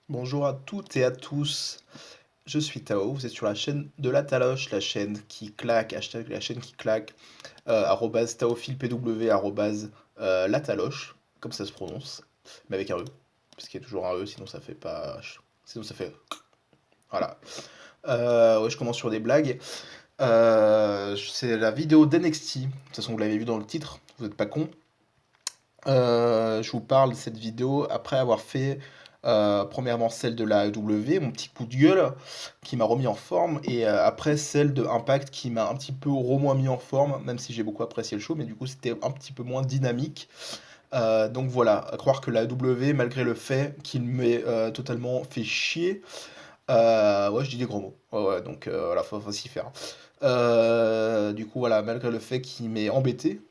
Bonjour à toutes et à tous, je suis Tao, vous êtes sur la chaîne de la Taloche, la chaîne qui claque, hashtag la chaîne qui claque, arrobase taophilpw, arrobase la Taloche, comme ça se prononce, mais avec un E, parce qu'il y a toujours un E, sinon ça fait pas... Sinon ça fait... Voilà. Ouais, je commence sur des blagues. C'est la vidéo d'NXT, de toute façon vous l'avez vu dans le titre, vous n'êtes pas con. Je vous parle de cette vidéo après avoir fait premièrement celle de la AEW, mon petit coup de gueule qui m'a remis en forme, et après celle de Impact qui m'a un petit peu moins mis en forme, même si j'ai beaucoup apprécié le show, mais du coup c'était un petit peu moins dynamique. Donc voilà, à croire que la AEW, malgré le fait qu'il m'ait totalement fait chier, ouais, je dis des gros mots. Ouais, ouais, donc voilà, faut s'y faire. Du coup, voilà, malgré le fait qu'il m'ait embêté,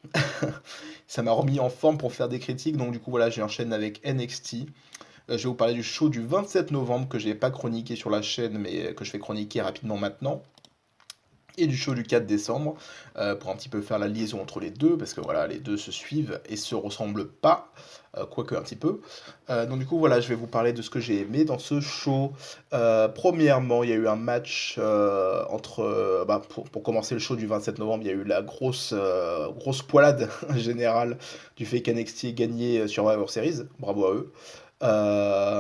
ça m'a remis en forme pour faire des critiques. Donc, du coup, voilà, j'enchaîne avec NXT. Je vais vous parler du show du 27 novembre que j'ai pas chroniqué sur la chaîne, mais que je vais chroniquer rapidement maintenant, et du show du 4 décembre, pour un petit peu faire la liaison entre les deux, parce que voilà, les deux se suivent et se ressemblent pas, quoique un petit peu. Donc du coup, voilà, je vais vous parler de ce que j'ai aimé dans ce show. Premièrement, il y a eu un match entre... pour commencer le show du 27 novembre, il y a eu la grosse poilade générale du fait qu'NXT ait gagné Survivor Series. Bravo à eux.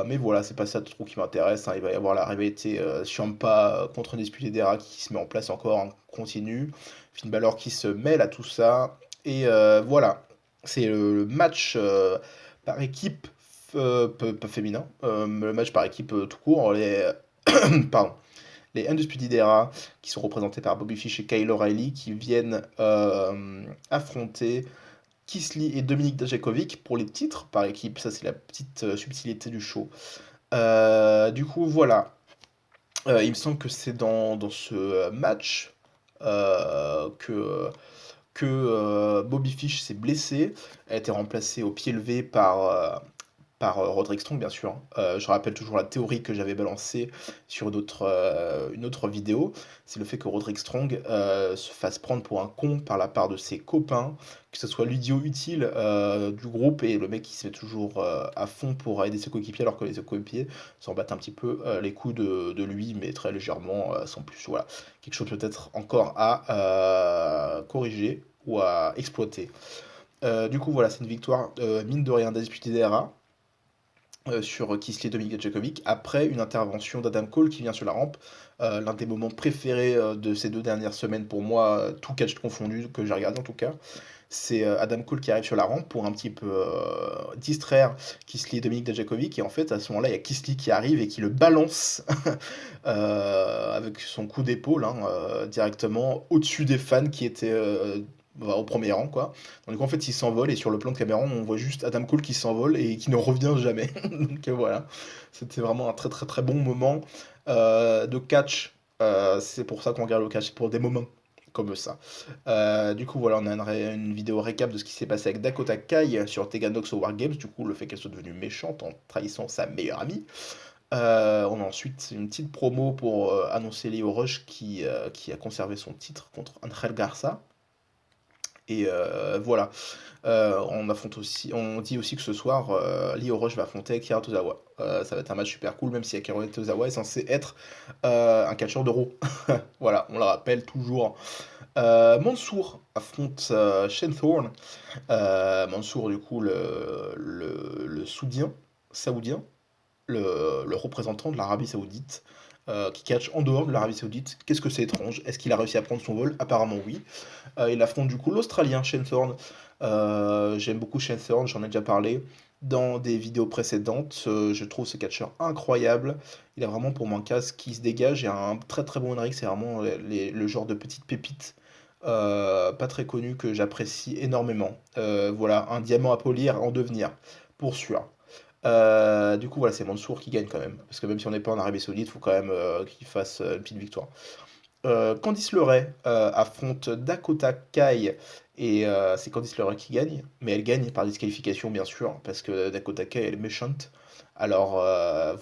Mais voilà, c'est pas ça trop qui m'intéresse, hein. Il va y avoir la rivalité Ciampa contre Disputé d'Era qui se met en place encore en continu. Finn Balor qui se mêle à tout ça. Et voilà, c'est le match par équipe, pas féminin, le match par équipe tout court. Pardon, les Undisputed Era qui sont représentés par Bobby Fish et Kyle O'Reilly qui viennent affronter Keith Lee et Dominic Dijakovic pour les titres par équipe. Ça, c'est la petite subtilité du show. Du coup, voilà. Il me semble que c'est dans ce match que Bobby Fish s'est blessé, a été remplacé au pied levé par Roderick Strong, bien sûr. Je rappelle toujours la théorie que j'avais balancée sur une autre vidéo. C'est le fait que Roderick Strong se fasse prendre pour un con par la part de ses copains, que ce soit l'idiot utile du groupe et le mec qui se met toujours à fond pour aider ses coéquipiers alors que les coéquipiers s'en battent un petit peu les coups de lui, mais très légèrement, sans plus. Voilà. Quelque chose peut-être encore à corriger ou à exploiter. Du coup, voilà, c'est une victoire, mine de rien, d'Undisputed Era sur Kisly Dominic Djokovic, après une intervention d'Adam Cole qui vient sur la rampe. L'un des moments préférés de ces 2 dernières semaines pour moi, tout catch confondu, que j'ai regardé en tout cas. C'est Adam Cole qui arrive sur la rampe pour un petit peu distraire Kisly Dominic Djokovic. Et en fait, à ce moment-là, il y a Kisly qui arrive et qui le balance avec son coup d'épaule, hein, directement au-dessus des fans qui étaient au premier rang, quoi. Donc en fait, il s'envole et sur le plan de caméra, on voit juste Adam Cole qui s'envole et qui ne revient jamais. Donc voilà, c'était vraiment un très très très bon moment de catch. C'est pour ça qu'on regarde le catch, c'est pour des moments comme ça. Du coup, voilà, on a une vidéo récap de ce qui s'est passé avec Dakota Kai sur Tegan Nox au War Games. Du coup, le fait qu'elle soit devenue méchante en trahissant sa meilleure amie. On a ensuite une petite promo pour annoncer Lio Rush qui a conservé son titre contre Angel Garza. Et voilà. On dit aussi que ce soir, Lio Rush va affronter Akira Tozawa. Ça va être un match super cool, même si Akira Tozawa est censé être un catcheur de Raw. Voilà, on le rappelle toujours. Mansour affronte Shane Thorne. Mansour, du coup, le saoudien, le représentant de l'Arabie Saoudite, qui catch en dehors de l'Arabie Saoudite. Qu'est-ce que c'est étrange? Est-ce qu'il a réussi à prendre son vol? Apparemment oui. Il affronte du coup l'Australien Shane Thorne. J'aime beaucoup Shane Thorne, j'en ai déjà parlé dans des vidéos précédentes. Je trouve ce catcheur incroyable. Il a vraiment pour moi un casque qui se dégage et un très très bon ring. C'est vraiment le genre de petite pépite pas très connu que j'apprécie énormément. Voilà, un diamant à polir en devenir, pour sûr. Du coup, voilà, c'est Mansour qui gagne quand même. Parce que même si on n'est pas en Arabie Saoudite, il faut quand même qu'il fasse une petite victoire. Candice LeRae affronte Dakota Kai et c'est Candice LeRae qui gagne, mais elle gagne par disqualification bien sûr, parce que Dakota Kai elle est méchante. Alors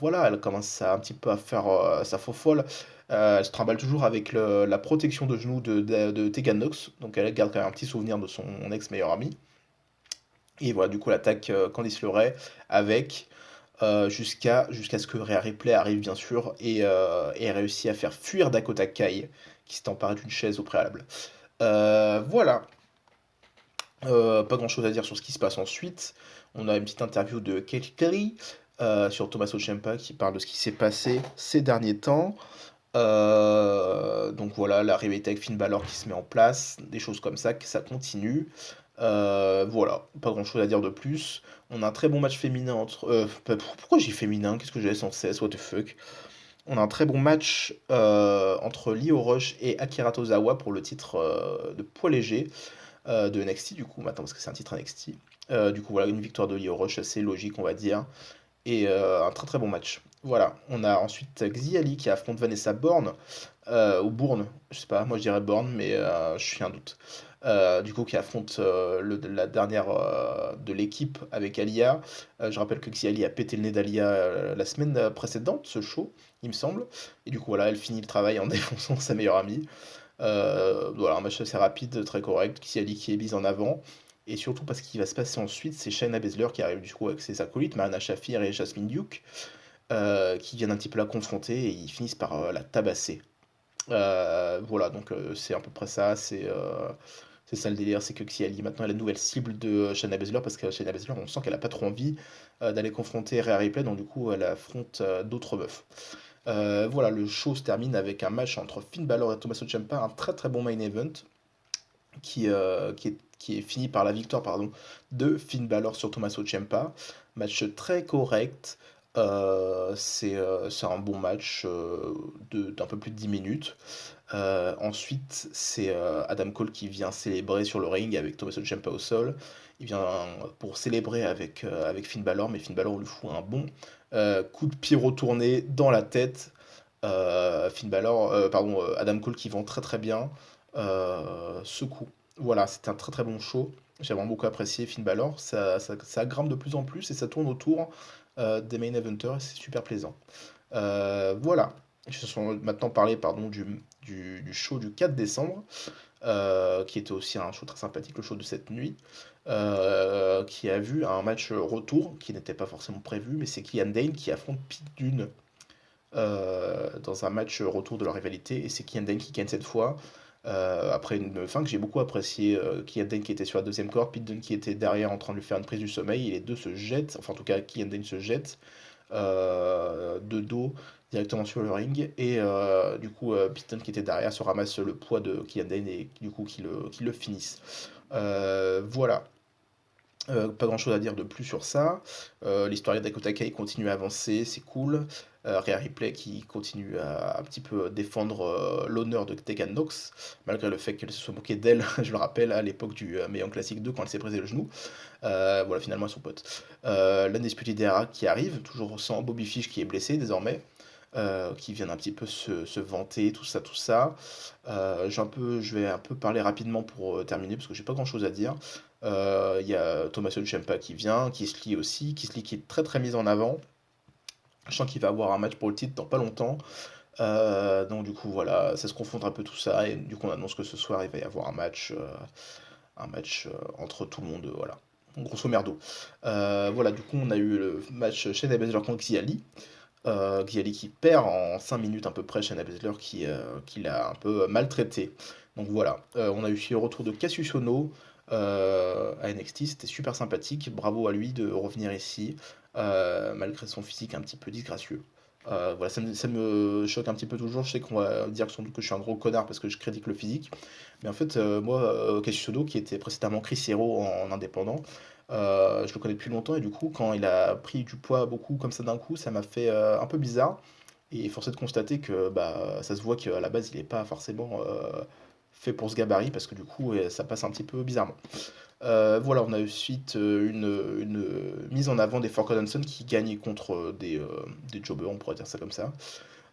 voilà, elle commence un petit peu à faire sa faux folle. Elle se trimballe toujours avec la protection de genou de Tegan Nox, donc elle garde quand même un petit souvenir de son ex-meilleur ami. Et voilà, du coup, elle attaque Candice LeRae avec jusqu'à ce que Rhea Ripley arrive bien sûr et ait réussi à faire fuir Dakota Kai, qui s'est emparée d'une chaise au préalable. Voilà. Pas grand-chose à dire sur ce qui se passe ensuite. On a une petite interview de Kelly Kelly sur Tommaso Ciampa qui parle de ce qui s'est passé ces derniers temps. Donc voilà, la rivalité avec Finn Balor qui se met en place, des choses comme ça, que ça continue. Voilà, pas grand-chose à dire de plus. On a un très bon match féminin entre... pourquoi j'ai féminin? Qu'est-ce que j'ai sans cesse? What the fuck? On a un très bon match entre Lio Rush et Akira Tozawa pour le titre de poids léger de NXT, du coup, maintenant, parce que c'est un titre NXT. Du coup, voilà, une victoire de Lio Rush assez logique, on va dire. Et un très très bon match. Voilà, on a ensuite Xiali qui affronte Vanessa Borne, ou Bourne, je sais pas, moi je dirais Borne, mais je suis un doute. Du coup, qui affronte la dernière de l'équipe avec Alia. Je rappelle que Xiali a pété le nez d'Alia la semaine précédente, ce show, il me semble. Et du coup, voilà, elle finit le travail en défonçant sa meilleure amie. Voilà, un match assez rapide, très correct, Xiali qui est mise en avant. Et surtout parce qu'il va se passer ensuite, c'est Shayna Baszler qui arrive du coup avec ses acolytes, Marina Shafir et Jasmine Duke, qui viennent un petit peu la confronter et ils finissent par la tabasser. Voilà, donc c'est à peu près ça, c'est ça le délire, c'est que Xiali maintenant elle est la nouvelle cible de Shayna Baszler parce que Shayna Baszler on sent qu'elle a pas trop envie d'aller confronter Rhea Ripley, donc du coup elle affronte d'autres meufs. Voilà, le show se termine avec un match entre Finn Balor et Tommaso Ciampa, un très très bon main event qui est fini par la victoire pardon, de Finn Balor sur Tommaso Ciampa. Match très correct. C'est un bon match d'un peu plus de 10 minutes. Ensuite, c'est Adam Cole qui vient célébrer sur le ring avec Tommaso Ciampa au sol. Il vient pour célébrer avec Finn Balor, mais Finn Balor lui fout un bon coup de pied retourné dans la tête. Adam Cole qui vend très très bien ce coup. Voilà, c'était un très très bon show. J'ai vraiment beaucoup apprécié Finn Balor. Ça grimpe de plus en plus et ça tourne autour des main eventers et c'est super plaisant. Voilà. Je vais maintenant parler pardon, du show du 4 décembre, qui était aussi un show très sympathique, le show de cette nuit, qui a vu un match retour qui n'était pas forcément prévu, mais c'est Killian Dane qui affronte Pete Dunne dans un match retour de leur rivalité, et c'est Killian Dane qui gagne cette fois. Après une fin que j'ai beaucoup appréciée, Killian Dane qui était sur la deuxième corde, Pete Dunne qui était derrière en train de lui faire une prise du sommeil, et les deux se jettent, enfin en tout cas Killian Dane se jette de dos directement sur le ring, et du coup Pete Dunne qui était derrière se ramasse le poids de Killian Dane et du coup qui le finissent. Voilà. Pas grand chose à dire de plus sur ça. L'histoire de Dakota Kai continue à avancer, c'est cool. Rhea Ripley qui continue à un petit peu défendre l'honneur de Tegan Nox, malgré le fait qu'elle se soit moquée d'elle, je le rappelle, à l'époque du Mae Young Classic 2 quand elle s'est brisé le genou. Voilà, finalement, elles sont potes. L'Undisputed Era qui arrive, toujours sans Bobby Fish qui est blessé désormais. Qui viennent un petit peu se vanter, tout ça, tout ça. Je vais un peu parler rapidement pour terminer, parce que j'ai pas grand chose à dire. Il y a Tommaso Ciampa qui vient, Kisly aussi, Kisly qui est très très mis en avant. Je sens qu'il va avoir un match pour le titre dans pas longtemps. Donc du coup voilà, ça se confondre un peu tout ça, et du coup on annonce que ce soir il va y avoir un match entre tout le monde, voilà. Grosso merdo. Voilà, du coup on a eu le match Shayna Baszler contre Xiali. Xiali qui perd en 5 minutes à peu près Shayna Baszler qui l'a un peu maltraité. Donc voilà, on a eu aussi le retour de Cassius Ohno à NXT, c'était super sympathique, bravo à lui de revenir ici, malgré son physique un petit peu disgracieux. Voilà, ça me choque un petit peu toujours, je sais qu'on va dire sans doute que je suis un gros connard parce que je critique le physique, mais en fait moi, Cassius Ohno qui était précédemment Chris Hero en indépendant, je le connais depuis longtemps et du coup, quand il a pris du poids beaucoup comme ça d'un coup, ça m'a fait un peu bizarre. Et force est de constater que bah, ça se voit qu'à la base, il n'est pas forcément fait pour ce gabarit parce que du coup, ça passe un petit peu bizarrement. Voilà, on a ensuite une mise en avant des Forgotten Sons qui gagnent contre des jobbers, on pourrait dire ça comme ça.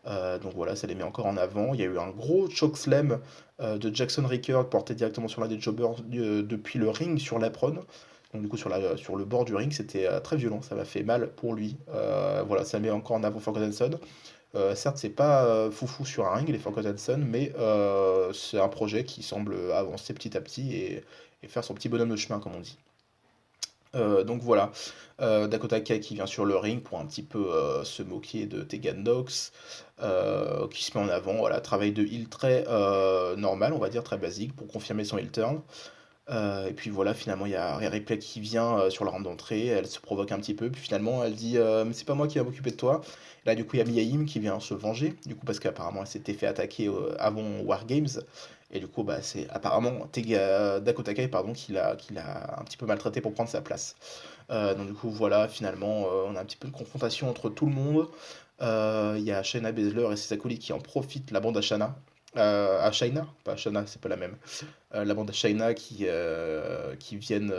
Donc voilà, ça les met encore en avant. Il y a eu un gros chokeslam de Jackson Rickard porté directement sur l'un des jobbers depuis le ring sur l'apron. Donc du coup sur le bord du ring, c'était très violent, ça m'a fait mal pour lui. Voilà, ça met encore en avant Forgotten Son. Certes, c'est pas foufou sur un ring, les Forgotten Son, mais c'est un projet qui semble avancer petit à petit et faire son petit bonhomme de chemin, comme on dit. Donc voilà, Dakota Kai qui vient sur le ring pour un petit peu se moquer de Tegan Nox, qui se met en avant. Voilà, travail de heel très normal, on va dire, très basique pour confirmer son heel turn. Et puis voilà, finalement, il y a Rhea Ripley qui vient sur la rampe d'entrée, elle se provoque un petit peu, puis finalement, elle dit mais c'est pas moi qui va m'occuper de toi. Là, du coup, il y a Mia Yim qui vient se venger, du coup, parce qu'apparemment, elle s'était fait attaquer avant War Games. Et du coup, bah, c'est apparemment Dakota Kai pardon, qui l'a un petit peu maltraité pour prendre sa place. Donc, du coup, voilà, finalement, on a un petit peu de confrontation entre tout le monde. Il y a Shayna Baszler et ses acolytes qui en profitent, la bande à Shana. À Shayna, pas Shana, c'est pas la même. La bande à Shayna qui viennent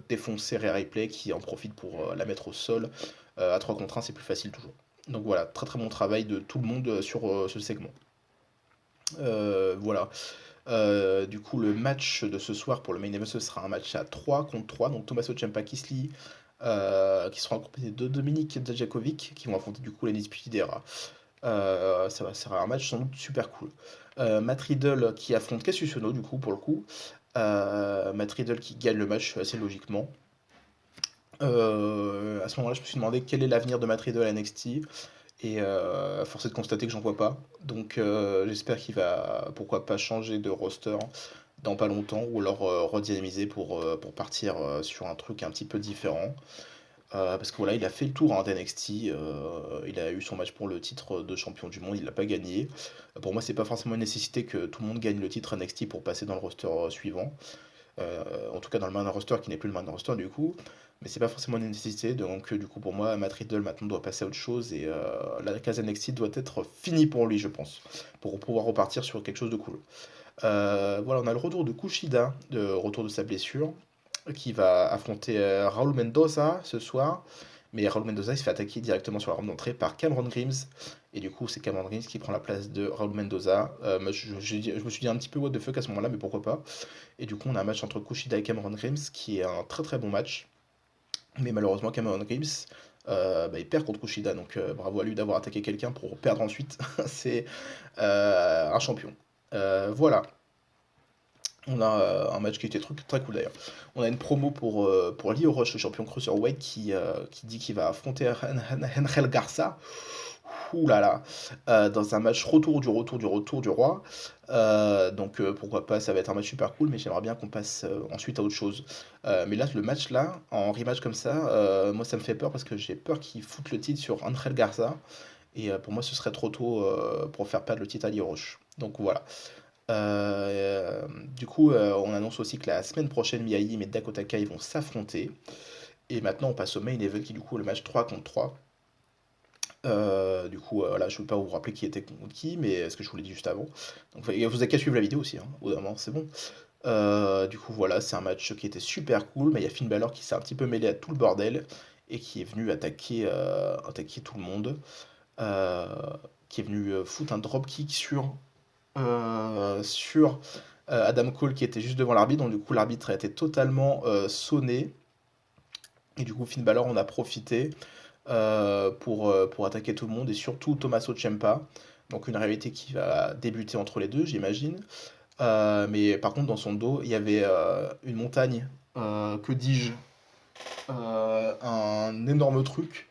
défoncer Rhea Ripley, qui en profite pour la mettre au sol. À 3 contre 1, c'est plus facile toujours. Donc voilà, très très bon travail de tout le monde sur ce segment. Voilà. Du coup, le match de ce soir pour le main event, ce sera un match à 3 contre 3. Donc Tommaso Ciampa Kisly, qui sera accompagné de Dominic Dijakovic, qui vont affronter du coup les Disputidera. Ça sera un match sans doute super cool. Matt Riddle qui affronte Cassius Ohno, du coup, pour le coup. Matt Riddle qui gagne le match assez logiquement. À ce moment-là, je me suis demandé quel est l'avenir de Matt Riddle à NXT. Et force est de constater que j'en vois pas. Donc j'espère qu'il va, pourquoi pas, changer de roster dans pas longtemps, ou alors redynamiser pour partir sur un truc un petit peu différent. Parce que voilà, il a fait le tour hein, d'NXT, il a eu son match pour le titre de champion du monde, il l'a pas gagné. Pour moi, c'est pas forcément une nécessité que tout le monde gagne le titre NXT pour passer dans le roster suivant. En tout cas dans le main roster qui n'est plus le main roster du coup. Mais c'est pas forcément une nécessité, donc du coup pour moi, Matt Riddle maintenant doit passer à autre chose et la case NXT doit être finie pour lui, je pense, pour pouvoir repartir sur quelque chose de cool. Voilà, on a le retour de Kushida, de retour de sa blessure, qui va affronter Raul Mendoza ce soir. Mais Raul Mendoza il se fait attaquer directement sur la rampe d'entrée par Cameron Grimes. Et du coup, c'est Cameron Grimes qui prend la place de Raul Mendoza. Moi, je me suis dit un petit peu what the fuck à ce moment-là, mais pourquoi pas. Et du coup, on a un match entre Kushida et Cameron Grimes qui est un très très bon match. Mais malheureusement, Cameron Grimes, bah, il perd contre Kushida. Donc bravo à lui d'avoir attaqué quelqu'un pour perdre ensuite. C'est un champion. Voilà. On a un match qui était très, très cool d'ailleurs. On a une promo pour Lio Rush, le champion Cruiserweight, qui dit qu'il va affronter Angel Garza. Ouh là là, dans un match retour du roi. Donc pourquoi pas, ça va être un match super cool, mais j'aimerais bien qu'on passe ensuite à autre chose. Mais là, le match là, en rematch comme ça, moi ça me fait peur parce que j'ai peur qu'ils foutent le titre sur Angel Garza. Et pour moi, ce serait trop tôt pour faire perdre le titre à Lio Rush. Donc voilà. Du coup, on annonce aussi que la semaine prochaine, Mia Yim et Dakota Kai vont s'affronter. Et maintenant, on passe au main event qui, du coup, est le match 3 contre 3. Du coup, là, je ne vais pas vous rappeler qui était contre qui, mais ce que je vous l'ai dit juste avant. Donc, vous n'avez qu'à suivre la vidéo aussi, hein. Au bout d'un moment, c'est bon. Du coup, voilà, c'est un match qui était super cool, mais il y a Finn Balor qui s'est un petit peu mêlé à tout le bordel et qui est venu attaquer tout le monde. Euh, qui est venu foutre un dropkick sur Adam Cole qui était juste devant l'arbitre. Donc, du coup, l'arbitre a été totalement sonné. Et du coup, Finn Balor en a profité pour attaquer tout le monde et surtout Tommaso Ciampa. Donc une réalité qui va débuter entre les deux, j'imagine. Mais par contre, dans son dos, il y avait une montagne, que dis-je, un énorme truc.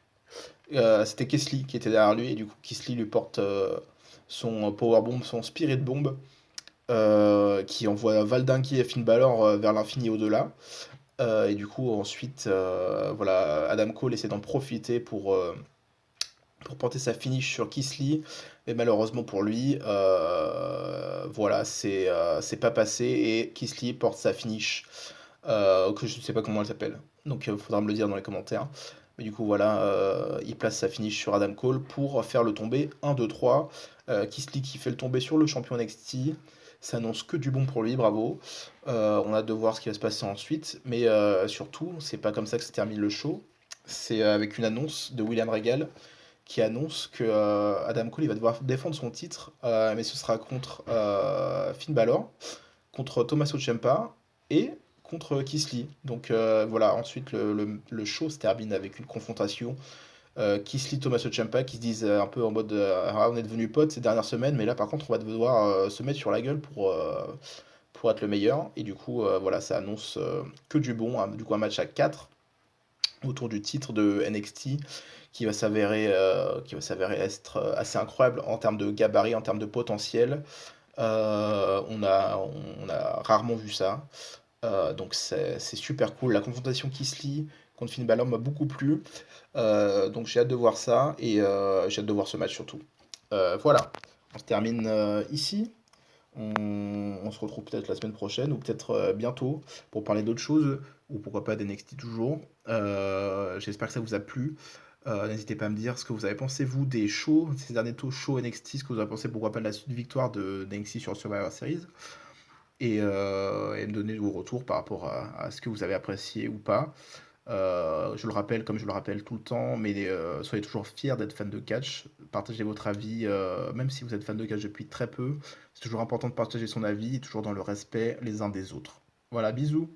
C'était Kesley qui était derrière lui et du coup Kesley lui porte son power bomb, son spirit bomb, qui envoie valdinguer Finn Balor vers l'infini et au-delà. Et du coup ensuite, voilà, Adam Cole essaie d'en profiter pour porter sa finish sur Kesley, mais malheureusement pour lui, voilà, c'est pas passé et Kesley porte sa finish, que je ne sais pas comment elle s'appelle, donc il faudra me le dire dans les commentaires. Mais du coup, voilà, il place sa finish sur Adam Cole pour faire le tomber 1, 2, 3. Kesley qui fait le tomber sur le champion NXT. Ça annonce que du bon pour lui, bravo. On a hâte de voir ce qui va se passer ensuite, mais surtout, c'est pas comme ça que se termine le show. C'est avec une annonce de William Regal qui annonce que Adam Cole il va devoir défendre son titre, mais ce sera contre Finn Balor, contre Tommaso Ciampa et contre Kesley. Donc voilà, ensuite le show se termine avec une confrontation Kesley-Tommaso Ciampa qui se disent un peu en mode ah, on est devenus potes ces dernières semaines, mais là par contre on va devoir se mettre sur la gueule pour être le meilleur. Et du coup, voilà, ça annonce que du bon. Du coup, un match à 4 autour du titre de NXT qui va s'avérer être assez incroyable en termes de gabarit, en termes de potentiel. On a rarement vu ça. Donc c'est super cool. La confrontation Keith Lee contre Finn Balor m'a beaucoup plu. Donc j'ai hâte de voir ça et j'ai hâte de voir ce match surtout. Voilà, on se termine ici. On se retrouve peut-être la semaine prochaine ou peut-être bientôt pour parler d'autres choses ou pourquoi pas d'NXT toujours. J'espère que ça vous a plu. N'hésitez pas à me dire ce que vous avez pensé, vous, des shows, ces derniers shows NXT, ce que vous avez pensé, pourquoi pas de la suite victoire de NXT sur Survivor Series, et me donner vos retours par rapport à ce que vous avez apprécié ou pas. Je le rappelle, comme je le rappelle tout le temps, mais soyez toujours fiers d'être fan de catch. Partagez votre avis, même si vous êtes fan de catch depuis très peu. C'est toujours important de partager son avis, toujours dans le respect les uns des autres. Voilà, bisous.